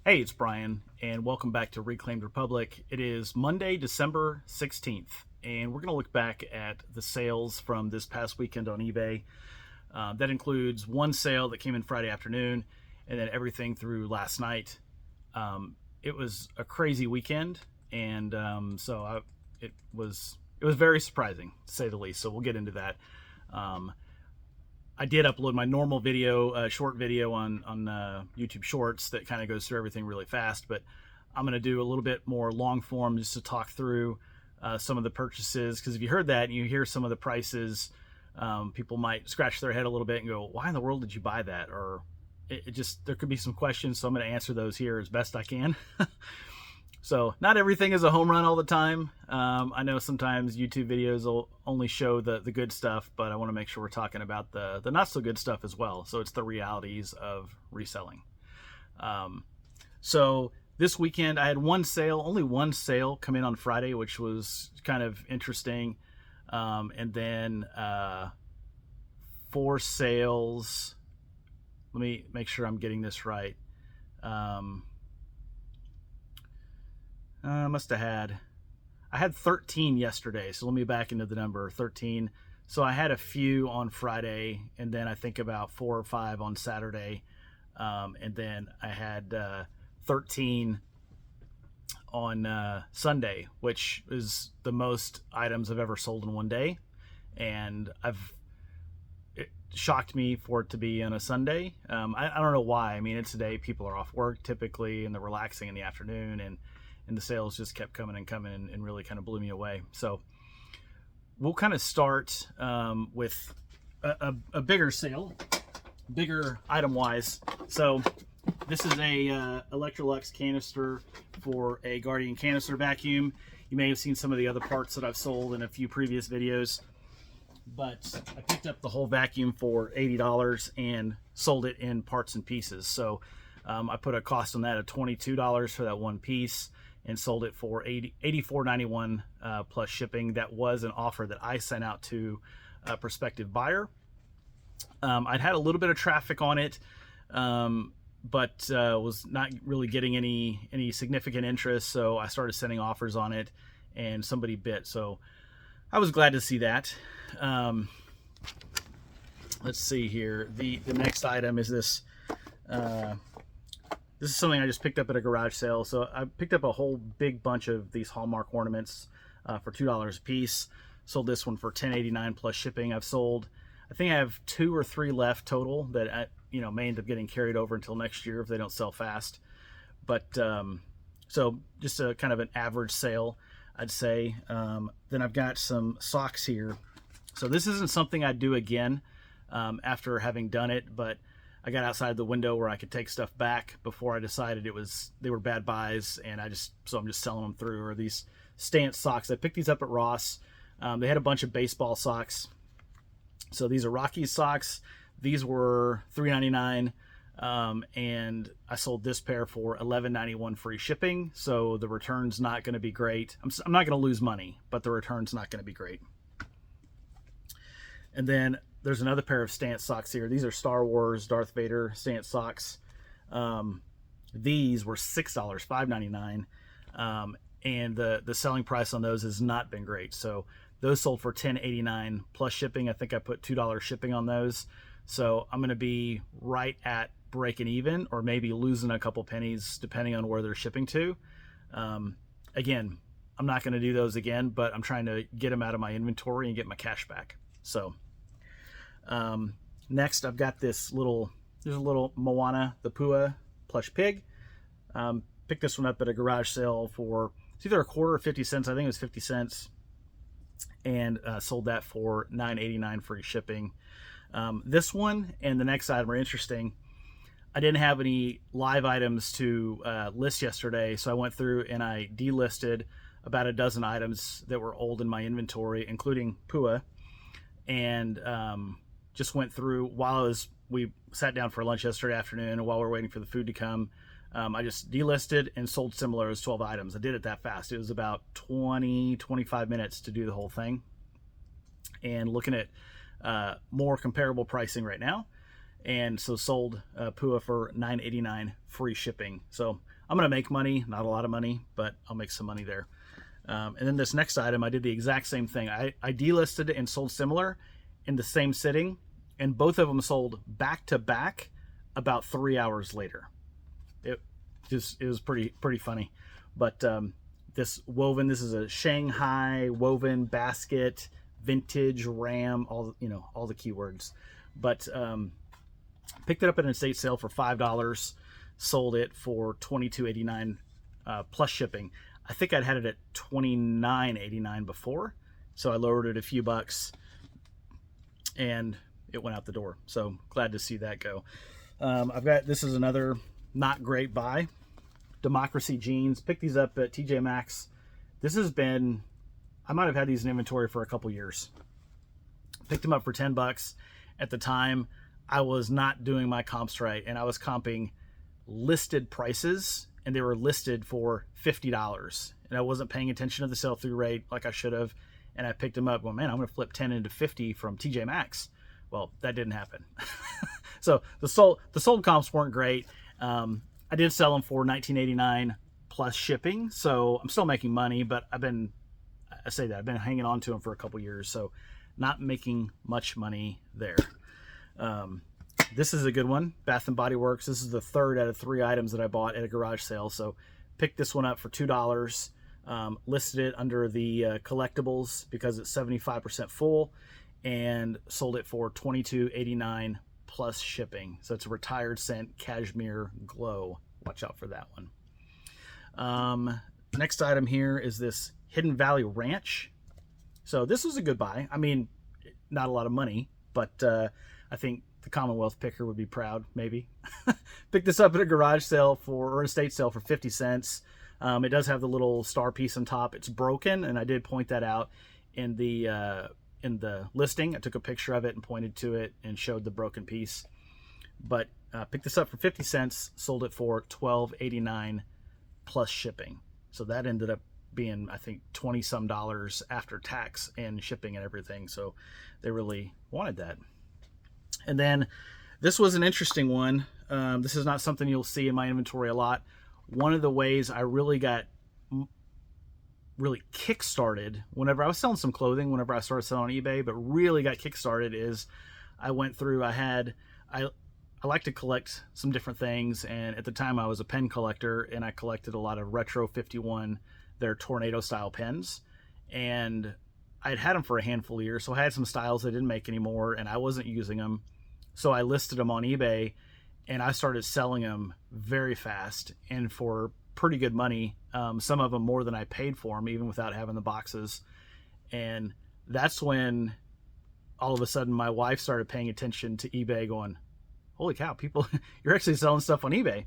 Hey, it's Brian, and welcome back to Reclaimed Republic. It is Monday, December 16th, and we're going to look back at the sales from this past weekend on eBay. That includes one sale that came in Friday afternoon, and then everything through last night. It was a crazy weekend, and it was very surprising, to say the least. So we'll get into that. I did upload my normal video, short video on YouTube Shorts that kind of goes through everything really fast, but I'm going to do a little bit more long form just to talk through some of the purchases, because if you heard that and you hear some of the prices, people might scratch their head a little bit and go, why in the world did you buy that? Or there could be some questions, so I'm going to answer those here as best I can. So not everything is a home run all the time. I know sometimes YouTube videos will only show the good stuff, but I want to make sure we're talking about the not so good stuff as well. So it's the realities of reselling. So this weekend I had only one sale come in on Friday, which was kind of interesting. And then 4 sales. Let me make sure I'm getting this right. I had 13 yesterday, so let me back into the number 13. So I had a few on Friday, and then I think about 4 or 5 on Saturday, and then I had 13 on Sunday, which is the most items I've ever sold in one day. And it shocked me for it to be on a Sunday. I don't know why. I mean, it's a day people are off work typically, and they're relaxing in the afternoon, and the sales just kept coming and really kind of blew me away. So we'll kind of start with a bigger sale, bigger item wise. So this is a Electrolux canister for a Guardian canister vacuum. You may have seen some of the other parts that I've sold in a few previous videos, but I picked up the whole vacuum for $80 and sold it in parts and pieces. So I put a cost on that of $22 for that one piece, and sold it for $84.91 plus shipping. That was an offer that I sent out to a prospective buyer. I'd had a little bit of traffic on it, but was not really getting any significant interest, so I started sending offers on it, and somebody bit. So I was glad to see that. Let's see here. The next item is this. This is something I just picked up at a garage sale. So I picked up a whole big bunch of these Hallmark ornaments for $2 a piece. Sold this one for $10.89 plus shipping. I think I have 2 or 3 left total that I, may end up getting carried over until next year if they don't sell fast. But so just a kind of an average sale, I'd say. Then I've got some socks here. So this isn't something I'd do again after having done it, but I got outside the window where I could take stuff back before I decided they were bad buys, and I'm just selling them through. Or these stance socks. I picked these up at Ross. They had a bunch of baseball socks. So these are Rockies socks. These were $3.99, and I sold this pair for $11.91 free shipping. So the return's not going to be great. I'm not going to lose money, but the return's not going to be great. And then there's another pair of stance socks here. These are Star Wars Darth Vader stance socks. These were $6, $5.99, and the selling price on those has not been great. So those sold for $10.89 plus shipping. I think I put $2 shipping on those. So I'm going to be right at breaking even, or maybe losing a couple pennies depending on where they're shipping to. Again, I'm not going to do those again, but I'm trying to get them out of my inventory and get my cash back. So next I've got there's a little Moana the Pua plush pig. Picked this one up at a garage sale for, it's either a quarter or 50 cents. I think it was 50 cents, and sold that for $9.89 free shipping. This one and the next item are interesting. I didn't have any live items to list yesterday, so I went through and I delisted about a dozen items that were old in my inventory, including Pua, and just went through we sat down for lunch yesterday afternoon, and while we were waiting for the food to come, I just delisted and sold similar as 12 items. I did it that fast. It was about 25 minutes to do the whole thing. And looking at more comparable pricing right now. And so sold Pua for $9.89 free shipping. So I'm going to make money, not a lot of money, but I'll make some money there. And then this next item, I did the exact same thing. I delisted and sold similar in the same sitting, and both of them sold back to back about 3 hours later. It was pretty funny. But this woven, this is a Shanghai woven basket, vintage ram, all the keywords. But picked it up at an estate sale for $5, sold it for $22.89 plus shipping. I think I'd had it at $29.89 before, so I lowered it a few bucks, and it went out the door. So glad to see that go. This is another not great buy. Democracy jeans. Picked these up at TJ Maxx. I might have had these in inventory for a couple years. Picked them up for 10 bucks. At the time, I was not doing my comps right, and I was comping listed prices, and they were listed for $50. And I wasn't paying attention to the sell-through rate like I should have. And I picked them up going, man, I'm going to flip 10 into 50 from TJ Maxx. Well, that didn't happen. So the sold comps weren't great. I did sell them for $19.89 plus shipping. So I'm still making money, but I've been hanging on to them for a couple years. So not making much money there. This is a good one, Bath and Body Works. This is the third out of 3 items that I bought at a garage sale. So picked this one up for $2. Listed it under the collectibles because it's 75% full, and sold it for $22.89 plus shipping. So it's a retired scent cashmere glow. Watch out for that one. Next item here is this Hidden Valley Ranch. So this was a good buy. I mean, not a lot of money, but I think the Commonwealth picker would be proud, maybe. Picked this up at a garage sale or an estate sale for 50 cents. It does have the little star piece on top. It's broken, and I did point that out in the listing. I took a picture of it and pointed to it and showed the broken piece. But picked this up for 50 cents, sold it for $12.89 plus shipping. So that ended up being, I think, $20-some after tax and shipping and everything. So they really wanted that. And then this was an interesting one. This is not something you'll see in my inventory a lot. One of the ways I really got kick-started whenever I was selling some clothing, whenever I started selling on eBay, but really got kick-started is I went through, I like to collect some different things, and at the time I was a pen collector, and I collected a lot of Retro 51, their tornado style pens, and I'd had them for a handful of years, so I had some styles I didn't make anymore, and I wasn't using them, so I listed them on eBay, and I started selling them very fast and for pretty good money. Some of them more than I paid for them, even without having the boxes. And that's when all of a sudden my wife started paying attention to eBay, going, holy cow, people, you're actually selling stuff on eBay.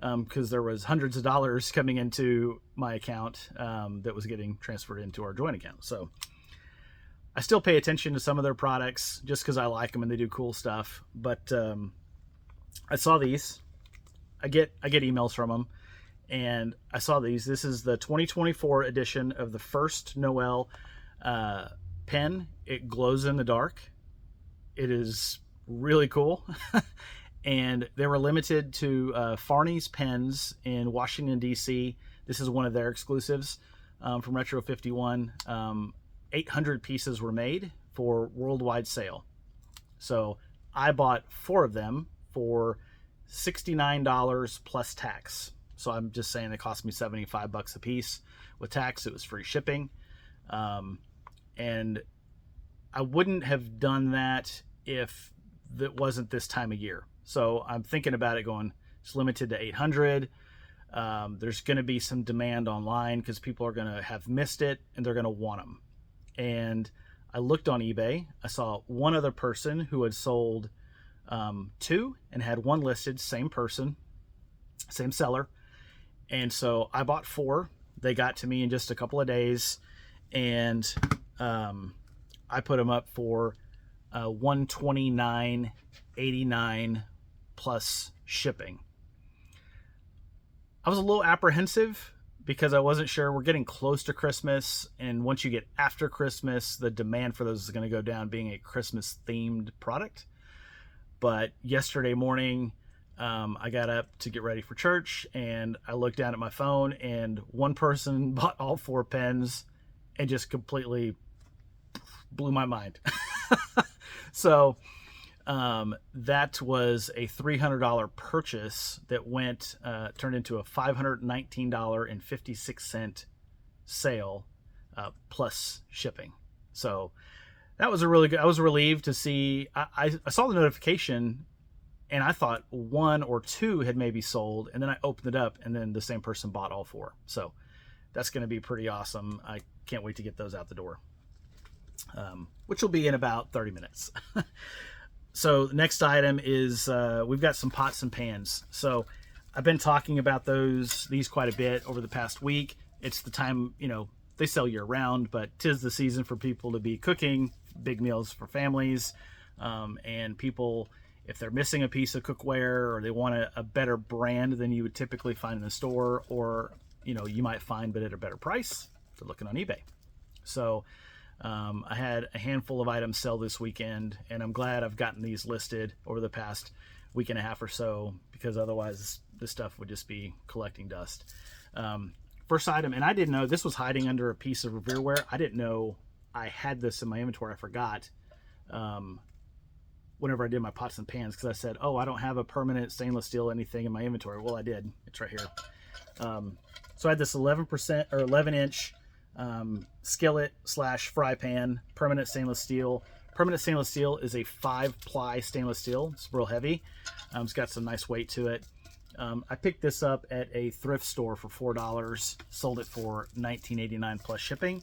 Because there was hundreds of dollars coming into my account that was getting transferred into our joint account. So I still pay attention to some of their products just because I like them and they do cool stuff. But I saw these. I get emails from them, and I saw these. This is the 2024 edition of the First Noel pen. It glows in the dark. It is really cool. And they were limited to Farney's pens in Washington, D.C. This is one of their exclusives from Retro 51. 800 pieces were made for worldwide sale. So I bought 4 of them for $69 plus tax. So I'm just saying it cost me $75 a piece. With tax, it was free shipping. And I wouldn't have done that if it wasn't this time of year. So I'm thinking about it going, it's limited to 800. There's going to be some demand online because people are going to have missed it and they're going to want them. And I looked on eBay. I saw one other person who had sold 2 and had 1 listed, same person, same seller. And so I bought 4. They got to me in just a couple of days, and I put them up for $129.89 plus shipping. I was a little apprehensive because I wasn't sure. We're getting close to Christmas, and once you get after Christmas, the demand for those is going to go down, being a Christmas themed product. But yesterday morning, I got up to get ready for church, and I looked down at my phone, and one person bought all 4 pens and just completely blew my mind. So that was a $300 purchase that went turned into a $519.56 sale plus shipping. So that was a really good. I was relieved to see. I saw the notification, and I thought 1 or 2 had maybe sold, and then I opened it up, and then the same person bought all 4. So that's going to be pretty awesome. I can't wait to get those out the door, which will be in about 30 minutes. So the next item is we've got some pots and pans. So I've been talking about these quite a bit over the past week. It's the time, they sell year round, but 'tis the season for people to be cooking big meals for families, and people, if they're missing a piece of cookware, or they want a better brand than you would typically find in the store, or you might find but at a better price, they're looking on eBay. So I had a handful of items sell this weekend, and I'm glad I've gotten these listed over the past week and a half or so, because otherwise this stuff would just be collecting dust. First item, and I didn't know this was hiding under a piece of Revereware. I didn't know I had this in my inventory. I forgot whenever I did my pots and pans, because I said, oh, I don't have a permanent stainless steel anything in my inventory. Well, I did. It's right here. So I had this 11% or 11-inch skillet / fry pan, permanent stainless steel. Permanent stainless steel is a 5-ply stainless steel. It's real heavy. It's got some nice weight to it. I picked this up at a thrift store for $4, sold it for $19.89 plus shipping.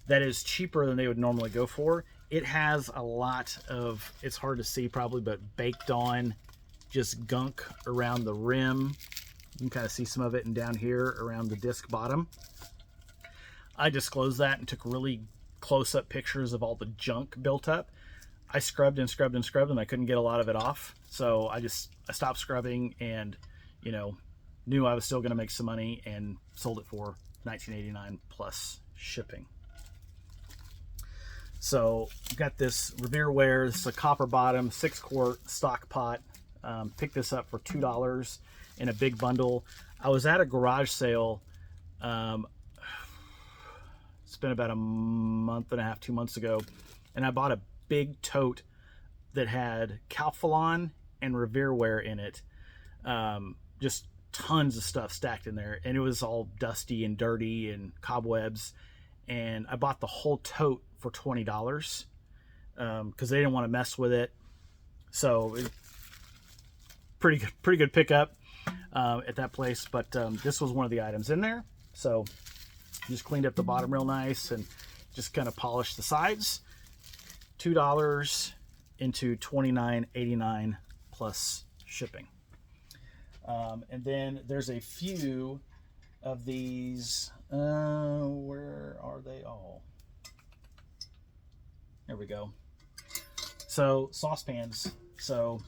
That is cheaper than they would normally go for. It has a lot of, it's hard to see probably, but baked on just gunk around the rim. You can kind of see some of it, and down here around the disc bottom. I disclosed that and took really close-up pictures of all the junk built up. I scrubbed and scrubbed and scrubbed, and I couldn't get a lot of it off. So I stopped scrubbing, and knew I was still going to make some money, and sold it for $19.89 plus shipping. So I've got this Revereware. This is a copper bottom 6-quart stock pot. Picked this up for $2 in a big bundle. I was at a garage sale. It's been about a month and a half, 2 months ago, and I bought a big tote that had Calphalon and Revereware in it. Just tons of stuff stacked in there, and it was all dusty and dirty and cobwebs. And I bought the whole tote for $20 because they didn't want to mess with it. So pretty good pickup at that place. But this was one of the items in there. So just cleaned up the bottom real nice and just kind of polished the sides. $2 into $29.89 plus shipping. And then there's a few of these. Where are they all? There we go. So saucepans. So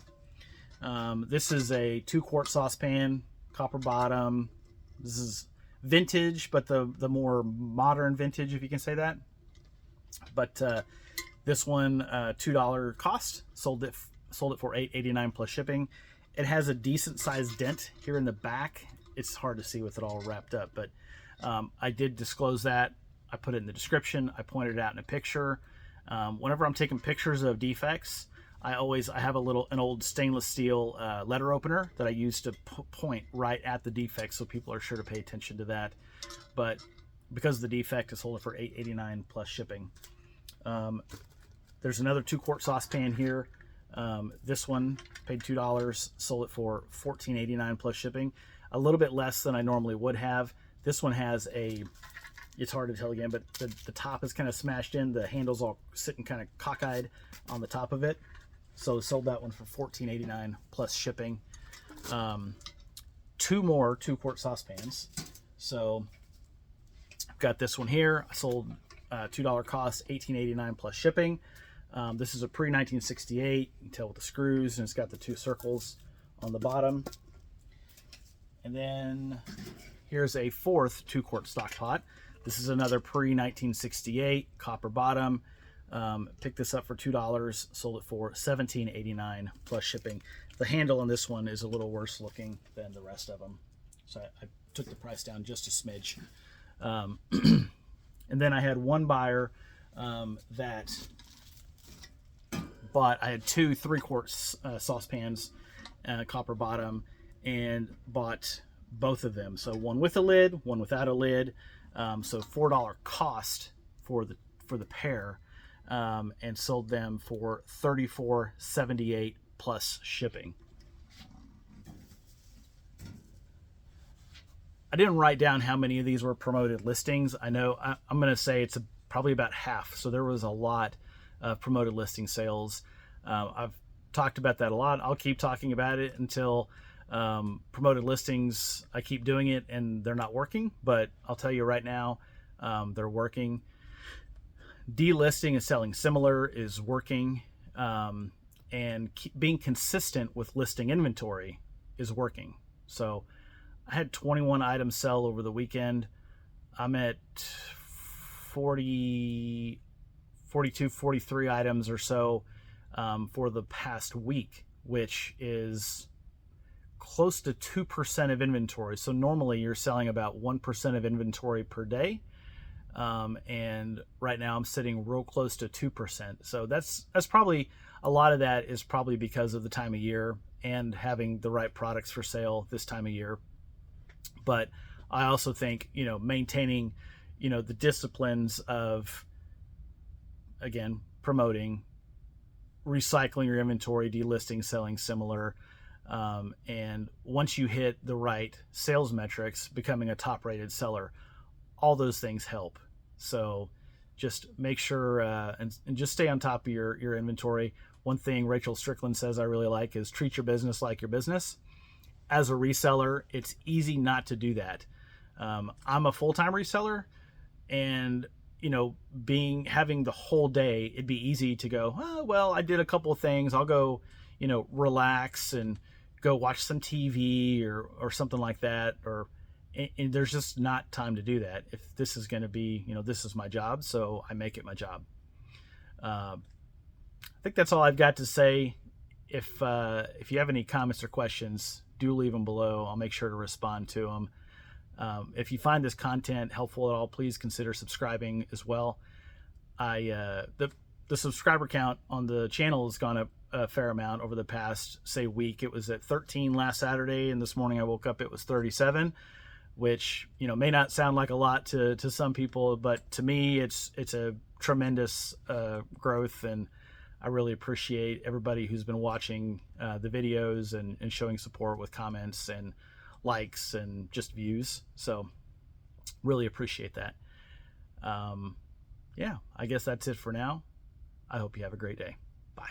this is a 2-quart saucepan, copper bottom. This is vintage, but the more modern vintage, if you can say that. But this one, $2 cost. Sold it for $8.89 plus shipping. It has a decent sized dent here in the back. It's hard to see with it all wrapped up, but I did disclose that. I put it in the description. I pointed it out in a picture. Whenever I'm taking pictures of defects, I have an old stainless steel letter opener that I use to point right at the defect, so people are sure to pay attention to that. But because of the defect, I sold it for $8.89 plus shipping. There's another 2-quart saucepan here. This one paid $2, sold it for $14.89 plus shipping. A little bit less than I normally would have. This one has it's hard to tell again, but the top is kind of smashed in. The handle's all sitting kind of cockeyed on the top of it. So sold that one for $14.89 plus shipping. 2 more 2-quart saucepans. So I've got this one here. I sold $2 cost, $18.89 plus shipping. This is a pre-1968. You can tell with the screws, and it's got the 2 circles on the bottom. And then here's a 4th 2-quart stock pot. This is another pre-1968 copper bottom. Picked this up for $2, sold it for $17.89 plus shipping. The handle on this one is a little worse looking than the rest of them. So I took the price down just a smidge. And then I had one buyer that bought, I had two 3-quart saucepans, copper bottom, and bought both of them. So one with a lid, one without a lid. So $4 cost for the pair, and sold them for $34.78 plus shipping. I didn't write down how many of these were promoted listings. I know I'm going to say it's probably about half. So there was a lot of promoted listing sales. I've talked about that a lot. I'll keep talking about it until promoted listings, I keep doing it and they're not working. But I'll tell you right now, they're working. Delisting and selling similar is working. And being consistent with listing inventory is working. So I had 21 items sell over the weekend. I'm at 42, 43 items or so for the past week, which is close to 2% of inventory. So normally you're selling about 1% of inventory per day. And right now I'm sitting real close to 2%. So that's probably, a lot of that is probably because of the time of year and having the right products for sale this time of year. But I also think, maintaining, the disciplines of, again, promoting, recycling your inventory, delisting, selling similar. And once you hit the right sales metrics, becoming a top rated seller, all those things help. So just make sure and just stay on top of your inventory. One thing Rachel Strickland says I really like is treat your business like your business. As a reseller, it's easy not to do that. I'm a full-time reseller, and having the whole day, it'd be easy to go, oh, well, I did a couple of things. I'll go, relax and go watch some TV or something like that. And there's just not time to do that. If this is going to be, this is my job, so I make it my job. I think that's all I've got to say. If you have any comments or questions, do leave them below. I'll make sure to respond to them. If you find this content helpful at all, please consider subscribing as well. The subscriber count on the channel has gone up a fair amount over the past, say, week. It was at 13 last Saturday, and this morning I woke up, it was 37, which, may not sound like a lot to some people, but to me, it's a tremendous growth, and I really appreciate everybody who's been watching the videos and showing support with comments and likes and just views. So really appreciate that. Yeah, I guess that's it for now. I hope you have a great day. Bye.